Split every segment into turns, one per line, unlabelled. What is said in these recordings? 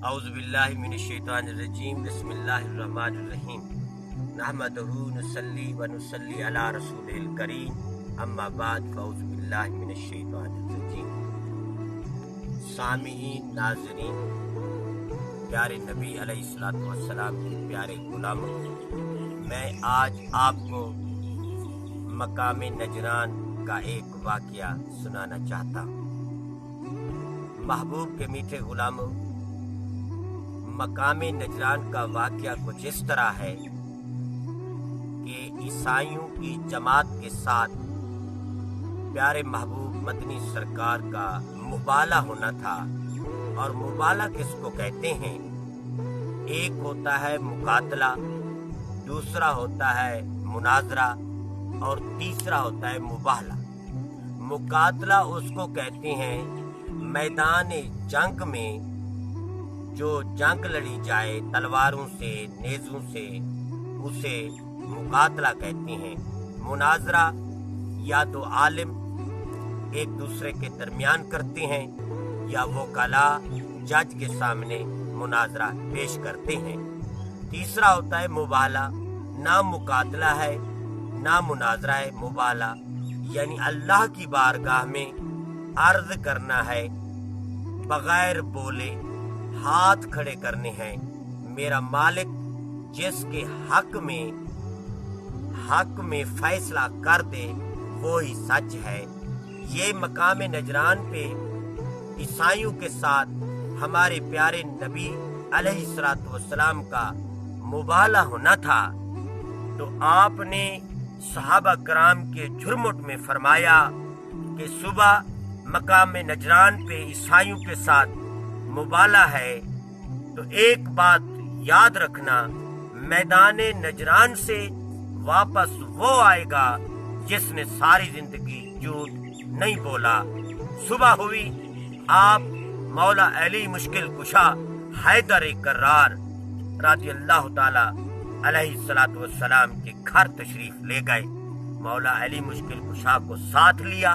औज़ुबिल्लाहि मिनश्शैतानिर्रजीम बिस्मिल्लाहिर्रहमानिर्रहीम नहमदुहु नुसल्ली व नुसल्ली अला रसूलिल करीम अम्मा बाद फ़अऊज़ुबिल्लाहि मिनश्शैतानिर्रजीम। सामीईन नाज़रीन, प्यारे नबी अलैहिस्सलातु वस्सलाम के प्यारे गुलामों, मैं आज आपको मकाम नजरान का एक वाक़या सुनाना चाहता हूँ। महबूब के मीठे गुलामों, मकाम नजरान का वाक़या कुछ इस तरह है कि ईसाइयों की जमात के साथ प्यारे महबूब मदनी सरकार का मुबाला होना था। और मुबाला किसको कहते हैं? एक होता है मुकातला, दूसरा होता है मुनाजरा और तीसरा होता है मुबाला। मुकातला उसको कहते हैं मैदान जंग में जो जंग लड़ी जाए तलवारों से, नेज़ों से, उसे मुकातला कहते हैं। मुनाजरा या तो आलिम एक दूसरे के दरमियान करते हैं या वो कला जज के सामने मुनाजरा पेश करते हैं। तीसरा होता है मुबाला। ना मुकातला है ना मुनाजरा है, मुबाला यानी अल्लाह की बारगाह में अर्ज करना है, बगैर बोले हाथ खड़े करने हैं। मेरा मालिक जिसके हक में फैसला कर दे वो ही सच है। ये मकाम नजरान पे ईसाइयों के साथ हमारे प्यारे नबी अलैहिस्सलातु वस्सलाम का मुबाला होना था। तो आपने सहाबा कराम के झुरमुट में फरमाया कि सुबह मकाम नजरान पे ईसाइयों के साथ मुबाला है, तो एक बात याद रखना, मैदान नजरान से वापस वो आएगा जिसने सारी जिंदगी झूठ नहीं बोला। सुबह हुई, आप मौला अली मुश्किल कुशा हैदर कर्रार रज़ियल्लाहु ताला अलैहिस्सलातु वस्सलाम के घर तशरीफ ले गए। मौला अली मुश्किल कुशा को साथ लिया,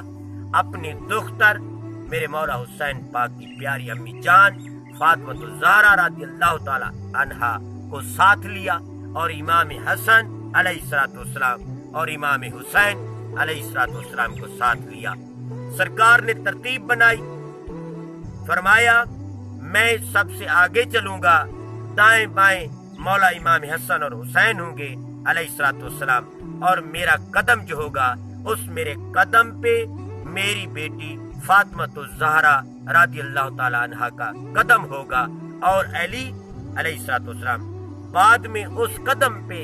अपनी दुख्तर मेरे मौला हुसैन पाक की प्यारी अम्मी जान फातिमा ज़हरा रज़ियल्लाहु ताला अन्हा को साथ लिया और इमाम हसन अलैहिस्सलातु वस्सलाम और इमाम हुसैन अलैहिस्सलातु वस्सलाम को साथ लिया। सरकार ने तरतीब बनाई, फरमाया मैं सबसे आगे चलूंगा, दाएं बाएं मौला इमाम हसन और हुसैन होंगे अलैहिस्सलातु वस्सलाम, और मेरा कदम जो होगा उस मेरे कदम पे मेरी बेटी फातिमा ज़हरा रज़ियल्लाहु ताला अन्हा का कदम होगा और अली अलैहिस्सलातु वस्सलाम बाद में उस कदम पे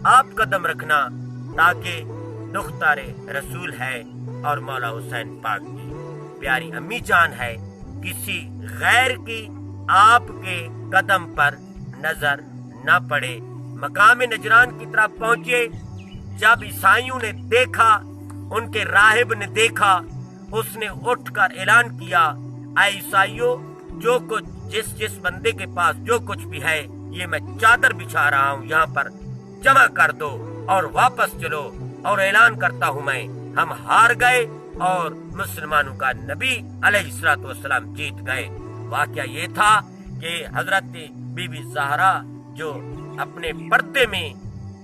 आप कदम रखना, ताकि दुख्तारे रसूल है और मौला हुसैन पाक की प्यारी अम्मी जान है, किसी गैर की आपके कदम पर नजर न पड़े। मकाम नजरान की तरफ पहुंचे। जब ईसाइयों ने देखा, उनके राहिब ने देखा, उसने उठकर ऐलान किया, ऐ ईसाइयों, जो कुछ जिस बंदे के पास जो कुछ भी है, ये मैं चादर बिछा रहा हूँ, यहाँ पर जमा कर दो और वापस चलो। और ऐलान करता हूँ मैं, हम हार गए और मुसलमानों का नबी अलैहिस्सलातु वस्सलाम जीत गए। वाकया ये था कि हजरत बीबी ज़हरा जो अपने पर्दे में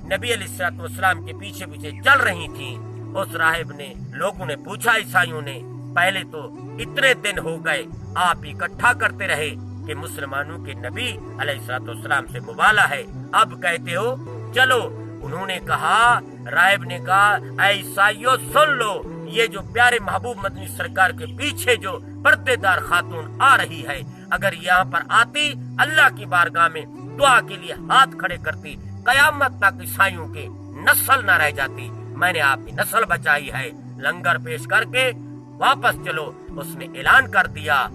नबी अलैहिस्सलातु वस्सलाम के पीछे पीछे चल रही थी, उस राहिब ने, लोगों ने पूछा ईसाइयों ने, पहले तो इतने दिन हो गए आप इकट्ठा करते रहे कि मुसलमानों के नबी अलैहिस्सलातु वस्सलाम से मुबाला है, अब कहते हो चलो। उन्होंने कहा, राहिब ने कहा, ऐ ईसाइयों सुन लो, ये जो प्यारे महबूब मदनी सरकार के पीछे जो पर्देदार खातून आ रही है, अगर यहाँ पर आती, अल्लाह की बारगाह में दुआ के लिए हाथ खड़े करती, कयामत तक ईसाइयों के नस्ल न रह जाती। मैंने आपकी नस्ल बचाई है, लंगर पेश करके वापस चलो। उसने ऐलान कर दिया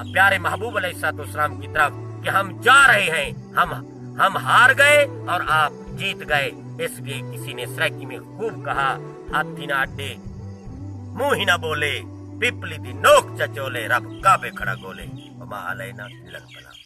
प्यारे महबूब अलैहिस्सलातु वस्सलाम की तरफ कि हम जा रहे हैं, हम हार गए और आप जीत गए। इसलिए किसी ने सराकी में खूब कहा, हाथी ना अड्डे मुंह ही ना बोले, पिपली दी नोक चचोले, रब काबे खड़ा गोले, वमा अलैना इल्लल बलाग।